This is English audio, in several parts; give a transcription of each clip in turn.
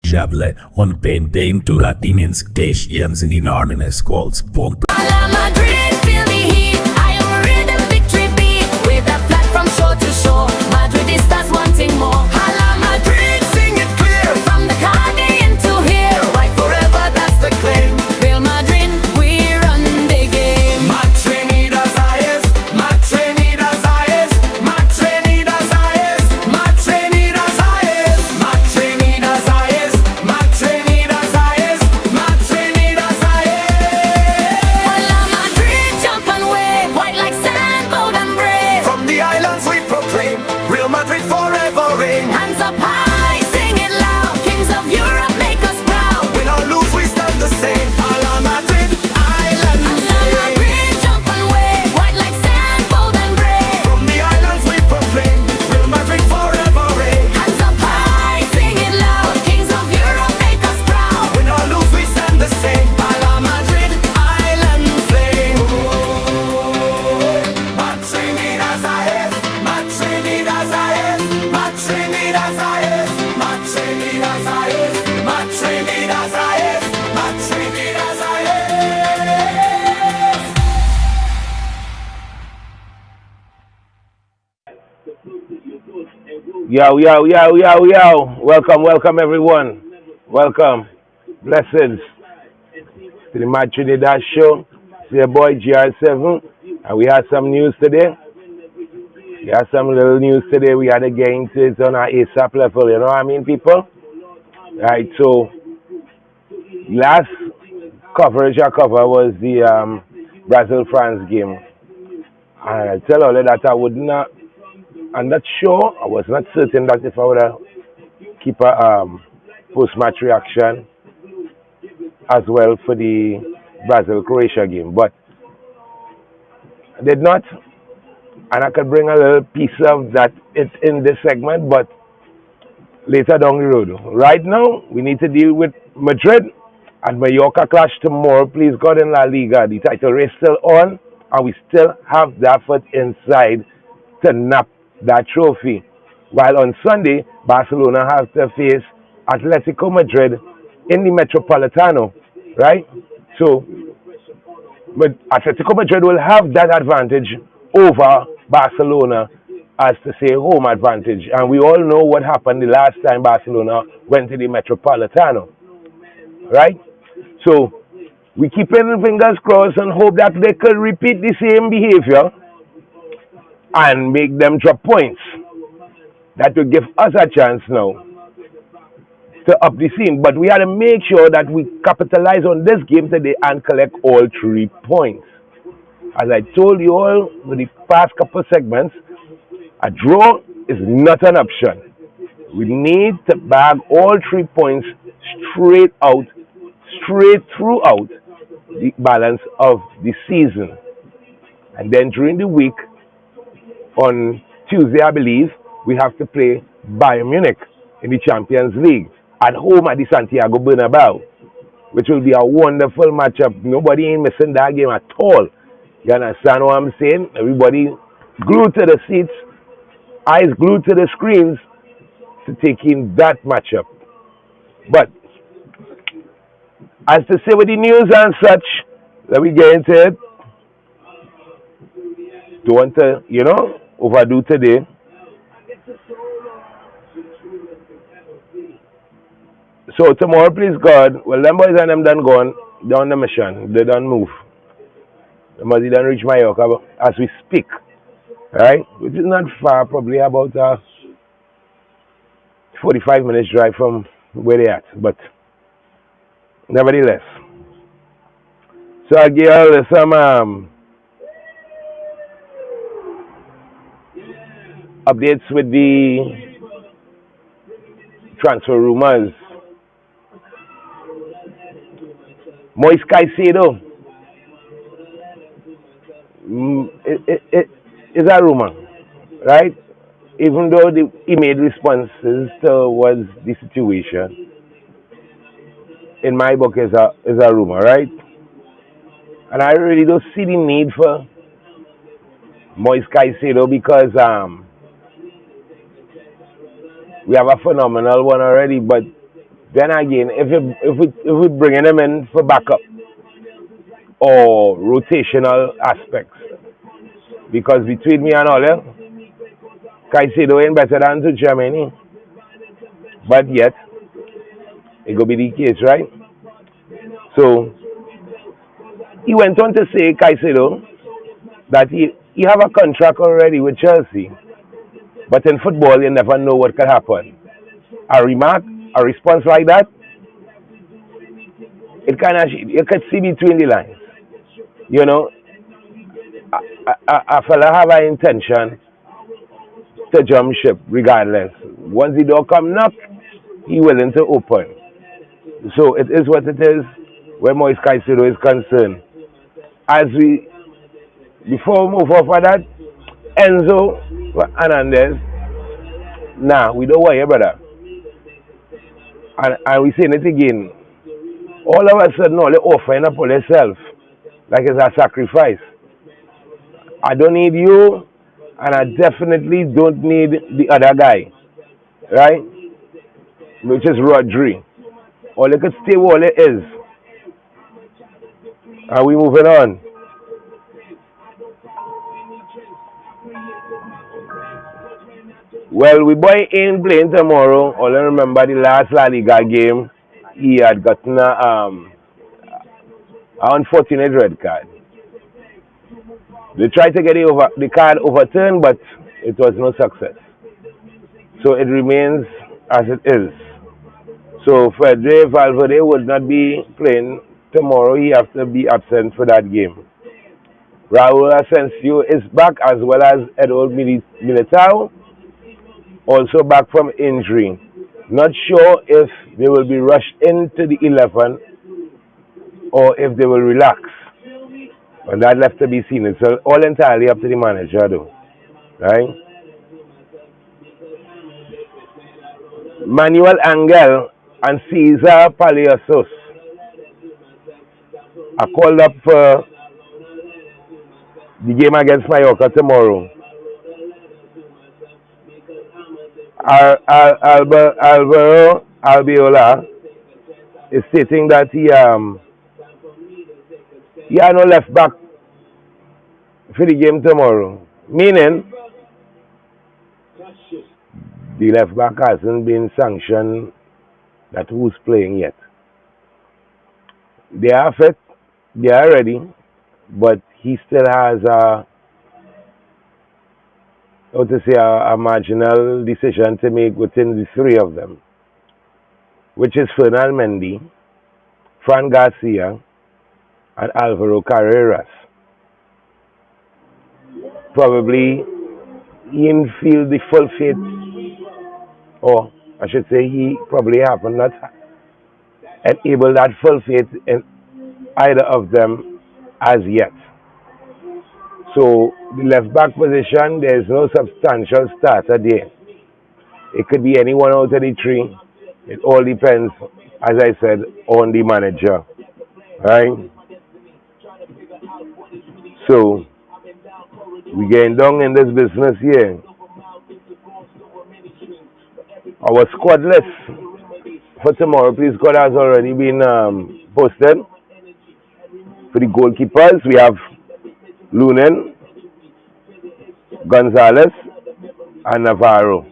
Javelin on pending to Latinian stations in enormous calls. Madrid, feel the heat. I am rhythm victory beat. With a flag from shore to shore. Madridistas wanting more. Hala Madrid, sing it clear. From the Cardi into here. Right forever, that's the claim. Real Madrid, we run the game. Madriditas eyes, Madriditas eyes, Madriditas eyes, Madriditas eyes, Madriditas eyes, Madriditas eyes, Madriditas eyes. Hala Madrid, jump and wave. White like sand, bold and brave. From the islands we proclaim, Real Madrid forever reign. Hands up high, sing it loud. Kings of Europe make us proud. Win or lose, we stand the same. Hala Madrid, island Hala flame. Madrid, jump and wave. White like sand, bold and brave. From the islands we proclaim, Real Madrid forever reign. Hands up high, sing it loud. Kings of Europe make us proud. Win or lose, we stand the same. Hala Madrid, island flame. Madriditas eyes, Madriditas eyes, Madriditas eyes, Madriditas eyes, Madriditas eyes, Madriditas eyes. Yo, yo, yo, yo, yo. Welcome, everyone. Welcome. Blessings to the Mad Trinidad show. It's your boy GR7. And we had some news today. We had some little news today. We had to get into it on our ASAP level. You know what I mean, people? Right, so last coverage I covered was the Brazil-France game. And I tell all that I would not, I'm not sure, I was not certain that if I would keep a post-match reaction as well for the Brazil-Croatia game. But I did not. And I could bring a little piece of that it's in this segment, but later down the road. Right now, we need to deal with Madrid and Mallorca clash tomorrow. Please God in La Liga. The title race still on, and we still have that foot inside to nab that trophy. While on Sunday, Barcelona has to face Atletico Madrid in the Metropolitano, right? So, but Atletico Madrid will have that advantage over Barcelona as to say home advantage. And we all know what happened the last time Barcelona went to the Metropolitano, right? So, we keep our fingers crossed and hope that they could repeat the same behavior and make them drop points. That will give us a chance now to up the scene. But we had to make sure that we capitalize on this game today and collect all 3 points. As I told you all with the past couple segments, a draw is not an option. We need to bag all 3 points straight throughout the balance of the season. And then during the week, on Tuesday, I believe, we have to play Bayern Munich in the Champions League at home at the Santiago Bernabeu, which will be a wonderful matchup. Nobody ain't missing that game at all. You understand what I'm saying? Everybody glued to the seats, eyes glued to the screens to take in that matchup. But as to say with the news and such, let me get into it. Don't want to, overdo today. So tomorrow, please God, well, them boys and them done gone, they on the mission, they done move. They must done reach Mallorca as we speak, right? Which is not far, probably about a 45 minutes drive from where they at, but nevertheless. So I'll give you some updates with the transfer rumors. Moise Caicedo it is a rumor, right? Even though he made responses towards the situation, in my book is a rumor, right? And I really don't see the need for Moise Caicedo because we have a phenomenal one already, but Then again, if we bringing them in for backup or rotational aspects, because between me and Ole, Caicedo ain't better than to Germany, but yet it could be the case, right? So he went on to say, Caicedo, that he have a contract already with Chelsea, but in football you never know what could happen. A remark, a response like that, it kind of you could see between the lines. You know, a fella have an intention to jump ship regardless. Once the door come knock, he willing to open. So it is what it is where Moise Caicedo is concerned. As we before we move off of that, Enzo Hernandez, nah, we don't worry, brother. And we saying it again. All of a sudden, all they offering up on themselves like it's a sacrifice. I don't need you, and I definitely don't need the other guy, right? Which is Rodri. All they could stay where it is. Are we moving on? Well, we boy ain't playing tomorrow. All I remember the last La Liga game, he had gotten an unfortunate red card. They tried to get the card overturned, but it was no success. So it remains as it is. So Fede Valverde would not be playing tomorrow. He has to be absent for that game. Raul Asensio is back, as well as Edol Militao, also back from injury. Not sure if they will be rushed into the 11 or if they will relax. And that left to be seen. It's all entirely up to the manager, though. Right? Manuel Angel and Cesar Palacios are called up for the game against Mallorca tomorrow. Alvaro Albiola is stating that he had no left back for the game tomorrow. Meaning, the left back hasn't been sanctioned that who's playing yet. They are fit, they are ready, but he still has a marginal decision to make within the three of them, which is Fernand Mendy, Fran Garcia, and Alvaro Carreras. Probably he didn't feel the full faith, or I should say he probably haven't not enabled that full faith in either of them as yet. So the left back position, there is no substantial starter there. It could be any one out of the three. It all depends, as I said, on the manager. Right? So we getting down in this business here. Our squad list for tomorrow, please God, has already been posted. For the goalkeepers, we have Lunin, Gonzalez, and Navarro.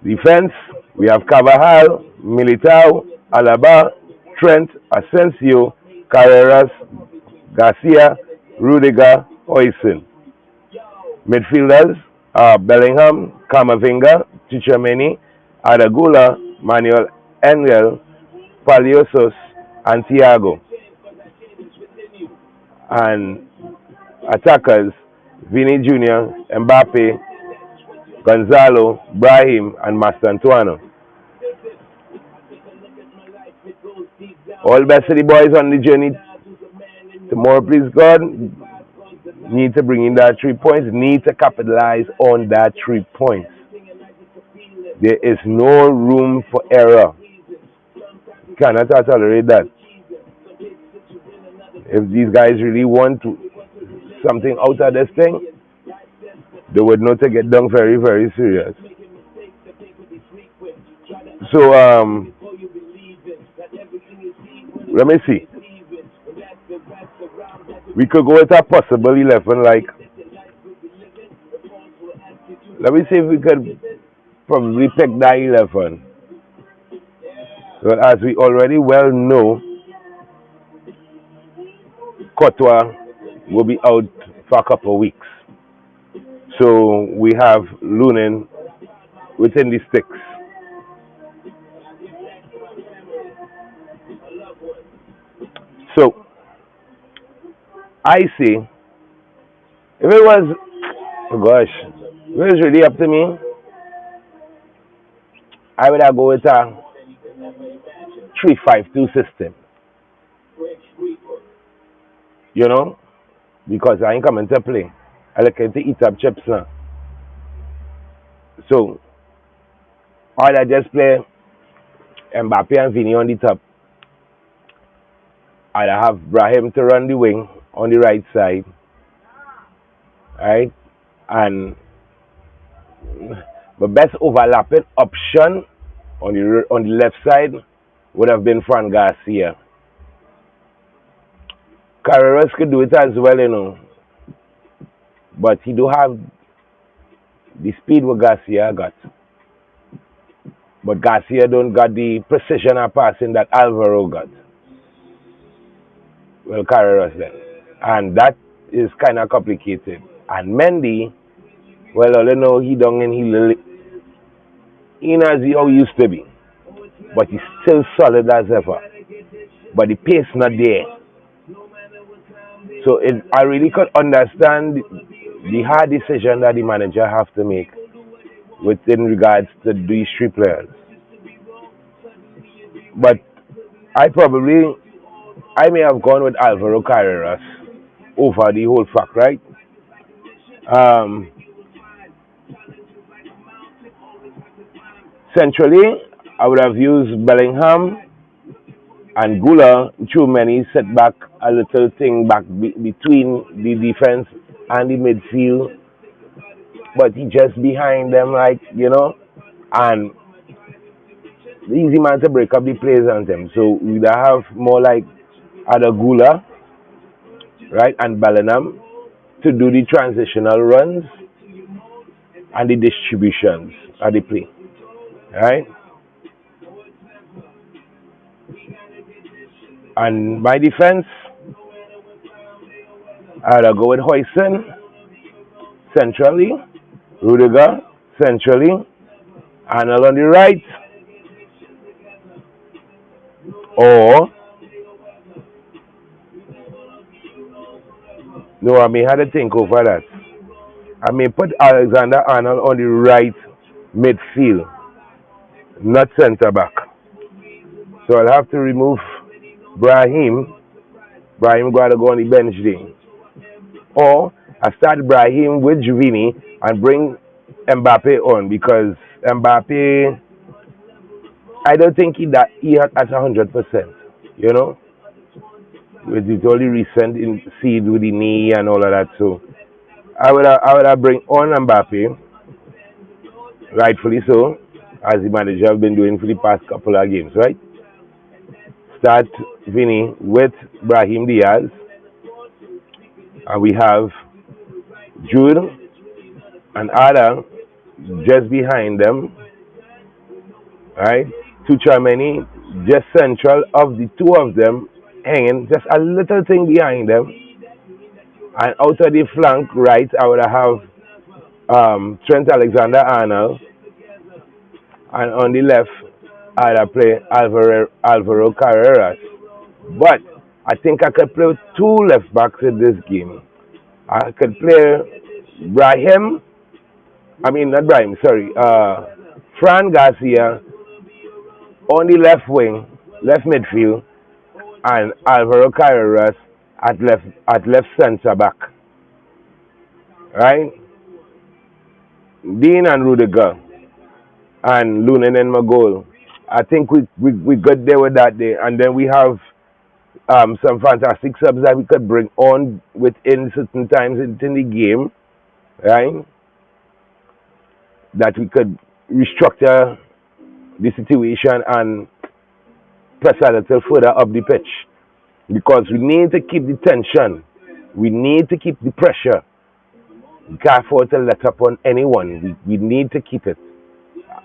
Defense, we have Carvajal, Militao, Alaba, Trent, Asensio, Carreras, Garcia, Rudiger, Oysen. Midfielders are Bellingham, Camavinga, Tchouaméni, Adagula, Manuel Angel, Palacios, and Thiago. And attackers, Vini Jr., Mbappe, Gonzalo, Brahim, and Mastantuano. All best to the boys on the journey tomorrow, please God. Need to bring in that 3 points, need to capitalize on that 3 points. There is no room for error. Cannot tolerate that. If these guys really want something out of this thing, they would not take it down very, very serious. So let me see. We could go with a possible 11. Like, let me see if we could probably pick that 11. Well, as we already well know, Courtois will be out for a couple of weeks. So we have Lunin within the sticks. So I see, if it was, oh gosh, if it was really up to me, I would have go with a 3-5-2 system. You know, because I ain't coming to play. I like to eat up chips now. So I just play Mbappe and Vini on the top. I'd have Brahim to run the wing on the right side, right? And the best overlapping option on the left side would have been Fran Garcia. Carreras could do it as well, you know, but he do have the speed what Garcia got. But Garcia don't got the precision of passing that Alvaro got. Well, Carreras then. And that is kind of complicated. And Mendy, well, all you know, he don't and he as he how he used to be. But he's still solid as ever. But the pace not there. So I really could understand the hard decision that the manager have to make within regards to these three players. But I may have gone with Alvaro Carreras over the whole fact, right? Centrally, I would have used Bellingham and Gula. Too many set back a little thing back between the defense and the midfield, but he just behind them, like, you know, and the easy man to break up the plays on them. So we'd have more like Adagula, right, and Bellingham to do the transitional runs and the distributions of the play, right? And my defense, I'd go with Hoyson centrally, Rudiger centrally, and on the right, or no, I may have to think over that. I may put Alexander Arnold on the right midfield, not centre back. So I'll have to remove Brahim. Brahim got to go on the bench there. Or I start Brahim with Vini and bring Mbappe on, because Mbappe, I don't think he at 100%, you know, with his only recent seed with the knee and all of that. So I would have bring on Mbappe, rightfully so, as the manager have been doing for the past couple of games, right? Start Vini with Brahim Diaz, and we have Jude and Ada just behind them, right? Tchouaméni just central of the two of them, hanging just a little thing behind them, and out of the flank right, I would have Trent Alexander-Arnold, and on the left, I'd play Alvaro Carreras. But I think I could play with two left backs in this game. I could play Fran Garcia on the left wing, left midfield, and Alvaro Carreras at left centre back. Right? Dean and Rudiger and Lunin and Magol. I think we got there with that day, and then we have some fantastic subs that we could bring on within certain times in the game, right? That we could restructure the situation and press a little further up the pitch because we need to keep the tension. We need to keep the pressure. We can't afford to let up on anyone. We need to keep it.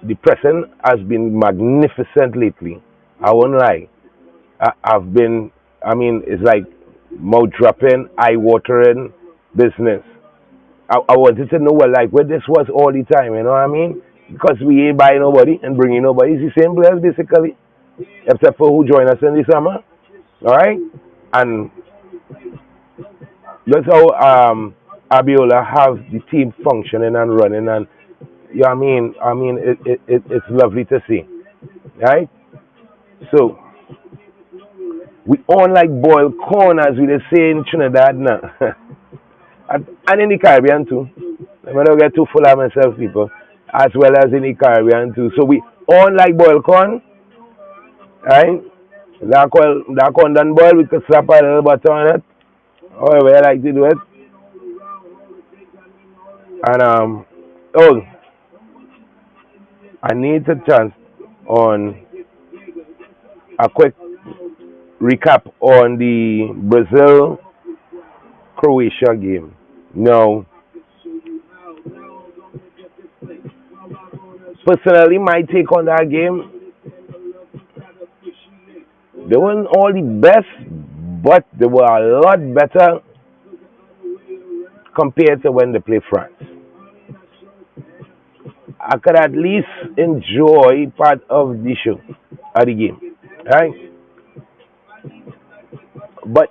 The pressing has been magnificent lately. I won't lie. It's like mouth dropping, eye watering business. I wanted to know where this was all the time, you know what I mean? Because we ain't buying nobody and bringing nobody. It's the same players basically, except for who joined us in the summer. Alright? And that's how Abiola have the team functioning and running and you know what I mean it's lovely to see. Right? So we on like boiled corn as we say in Trinidad now. and in the Caribbean too. I don't get too full of myself, people. As well as in the Caribbean too. So we on like boiled corn. Right? That corn done boil, we could slap a little butter on it. However I like to do it. And I need to chance on a quick recap on the Brazil Croatia game. Now, personally, my take on that game, they weren't all the best, but they were a lot better compared to when they played France. I could at least enjoy part of the show, of the game, right? But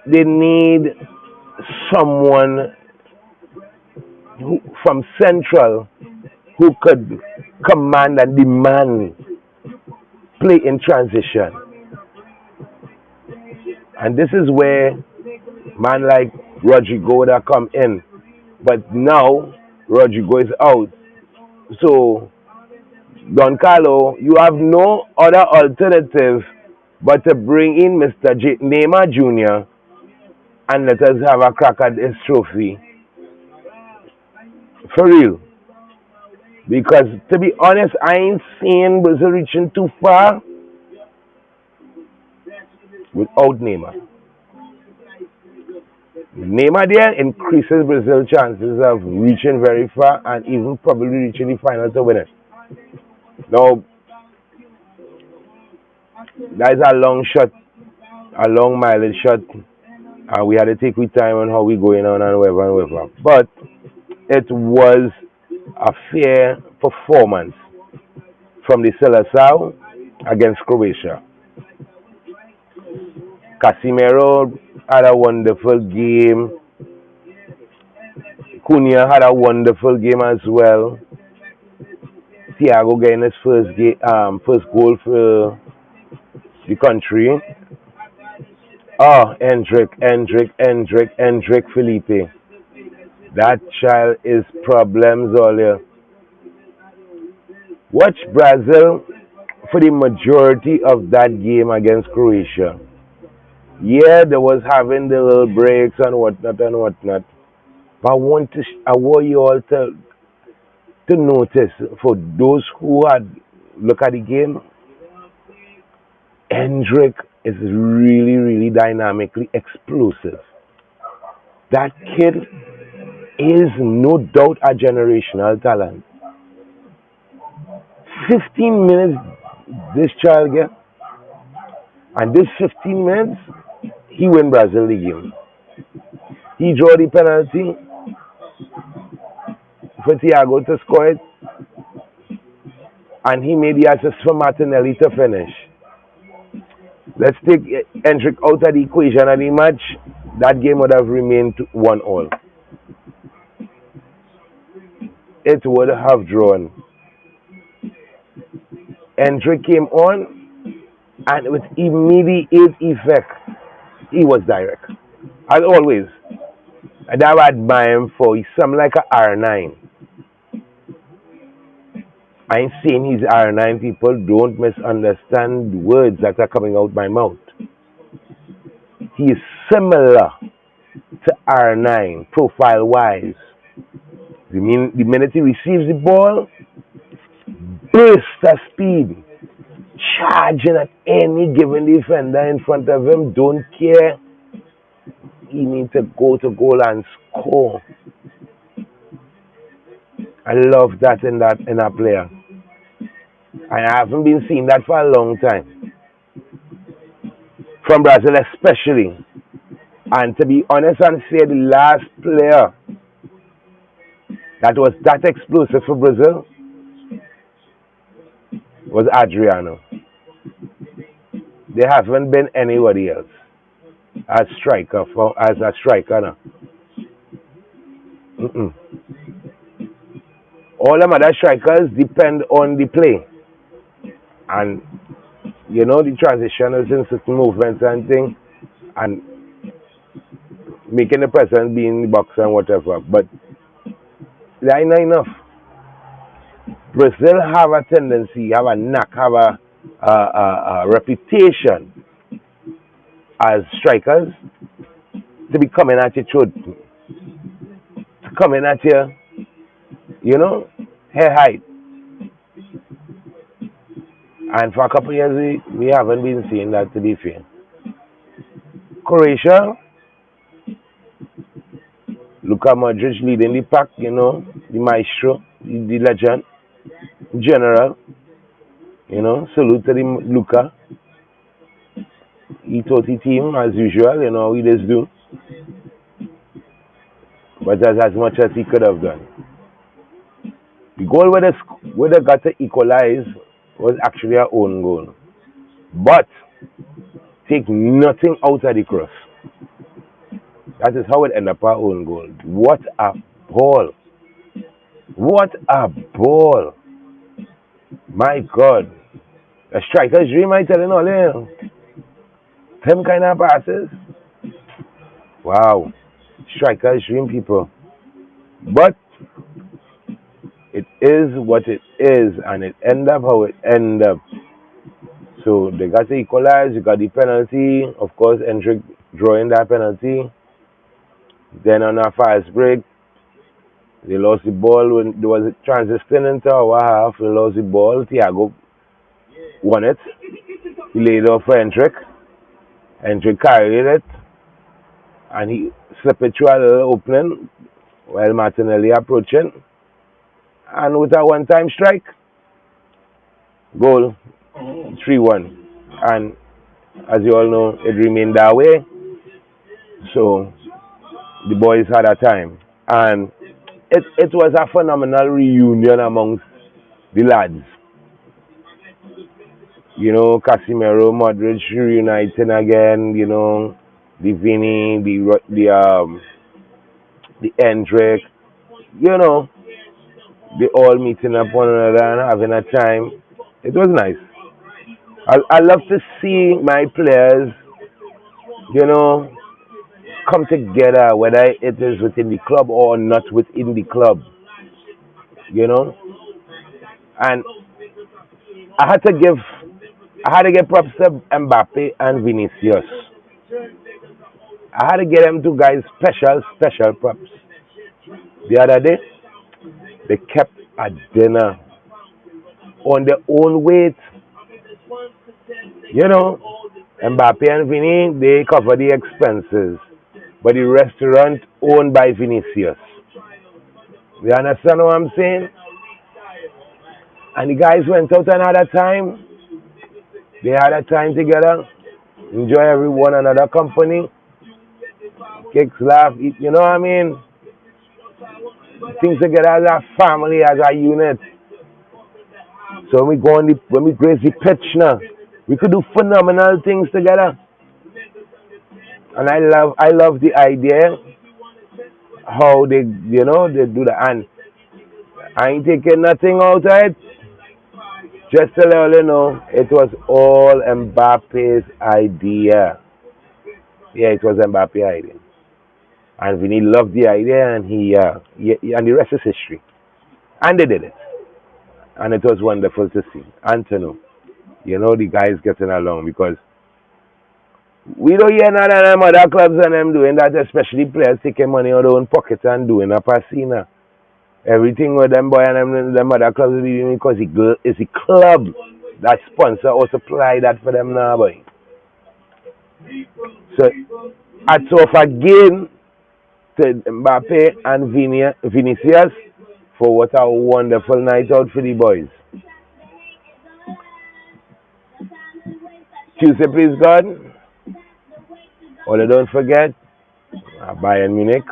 they need someone from Central who could command and demand play in transition. And this is where man like Rodrigo would have come in. But now Rodrigo is out. So Don Carlo, you have no other alternative but to bring in Mr. Neymar Jr. and let us have a crack at this trophy. For real. Because to be honest, I ain't seen Brazil reaching too far without Neymar. Neymar there increases Brazil's chances of reaching very far and even probably reaching the final to win it. Now, that is a long shot, a long mileage shot, and we had to take with time on how we going on and whatever. But it was a fair performance from the Seleção against Croatia. Casemiro had a wonderful game. Cunha had a wonderful game as well. Thiago getting his first goal for the country. Hendrick Felipe. That child is problems all here. Watch Brazil for the majority of that game against Croatia. Yeah, they was having the little breaks and whatnot. But I want you all to notice, for those who had look at the game, Hendrick is really, really dynamically explosive. That kid is no doubt a generational talent. 15 minutes this child get, and this 15 minutes he win Brazil the game. He draw the penalty for Thiago to score it, and he made the assist for Martinelli to finish. Let's take Hendrick out of the equation of the match. That game would have remained 1-1. It would have drawn. Hendrick came on, and with immediate effect, he was direct. As always. And I would admire him for he's something like a R9. I ain't saying he's R9, people. Don't misunderstand the words that are coming out my mouth. He is similar to R9, profile-wise. The minute he receives the ball, burst of speed. charging at any given defender in front of him, don't care. He needs to go to goal and score. I love that in a player. I haven't been seeing that for a long time. From Brazil especially. And to be honest and say the last player that was that explosive for Brazil was Adriano. There haven't been anybody else as a striker now. All the other strikers depend on the play. And the transitions in certain movements and things, and making the person be in the box and whatever. But that ain't not enough. Brazil have a tendency, have a knack, have a reputation as strikers to be coming at you through, to coming at you, hair height. And for a couple of years, we haven't been seeing that, to be fair. Croatia, Luka Modric leading the pack, the maestro, the legend, general. Salute to the Luka. He taught the team as usual, he just do. But that's as much as he could have done. The goal where they got to equalize was actually our own goal. But take nothing out of the cross. That is how it ended up our own goal. What a ball. What a ball. My God. A striker's dream, I tell you all there. Them kind of passes. Wow. Striker's dream, people. But it is what it is, and it end up how it end up. So they got to equalize, you got the penalty. Of course, Hendrick drawing that penalty. Then on a fast break, they lost the ball when there was a transition into our half. They lost the ball. Thiago won it. He laid it off for Hendrick. Hendrick carried it, and he slipped it through a little opening while Martinelli approaching. And with a one-time strike, goal, 3-1. And as you all know, it remained that way. So the boys had a time. And it was a phenomenal reunion amongst the lads. Casemiro, Modric reuniting again, the Vini, the Hendrick, they all meeting up one another and having a time. It was nice. I love to see my players, come together, whether it is within the club or not within the club. And I had to give props to Mbappe and Vinicius. I had to give them two guys special props. The other day, they kept a dinner on their own weight. Mbappe and Vini, they cover the expenses. But the restaurant owned by Vinicius. You understand what I'm saying? And the guys went out another time. They had a time together. Enjoy every one another company. Kicks, laugh, eat, you know what I mean? Things together as a family, as a unit. So when we graze the pitch now, we could do phenomenal things together. And I love the idea how they do that. And I ain't taking nothing out of it. Just to let you know, it was all Mbappe's idea. Yeah, it was Mbappe's idea. And Vinny loved the idea, and he and the rest is history. And they did it. And it was wonderful to see and to know. The guys getting along, because we don't hear none of them other clubs and them doing that, especially players taking money out of their own pockets and doing a passina. Everything with them boy and them other clubs doing because it's a club. that sponsor or supply that for them now, boy. So, hats off again to Mbappe and Vinicius for what a wonderful night out for the boys. Tuesday, please God. Although don't forget, Bayern Munich,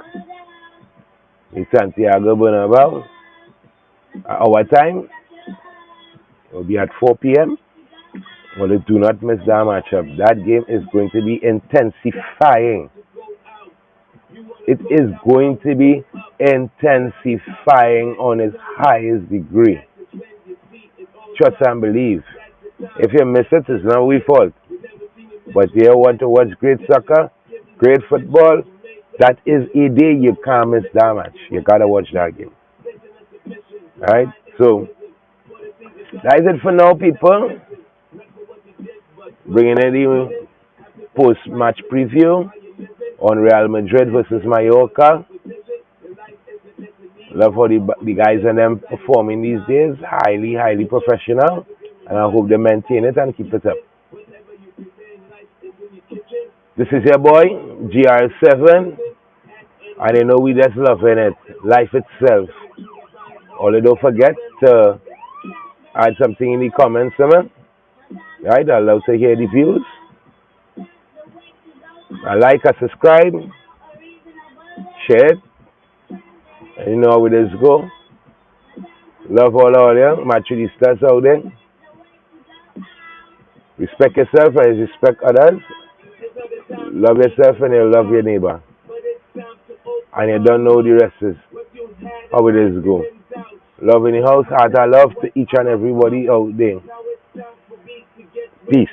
in Santiago Bernabeu, at our time, it will be at 4 p.m. Well, do not miss that matchup. That game is going to be intensifying. It is going to be intensifying on its highest degree. Trust and believe. If you miss it, it's not our fault. But if you want to watch great soccer, great football, that is a day you can't miss that match. You gotta watch that game. Alright? So, that is it for now, people. Bringing in the post-match preview on Real Madrid versus Mallorca. Love how the guys and them performing these days. Highly, highly professional. And I hope they maintain it and keep it up. This is your boy, GR7. And you know we just loving it. Life itself. Although don't forget to add something in the comments, man. Right? I love to hear the views. I like and subscribe. Share it. And you know how it is go. Love all you. Madridistas out there. Respect yourself as you respect others. Love yourself and you love your neighbor. And you don't know the rest is how it is go. Love in the house, heart of love to each and everybody out there. Peace.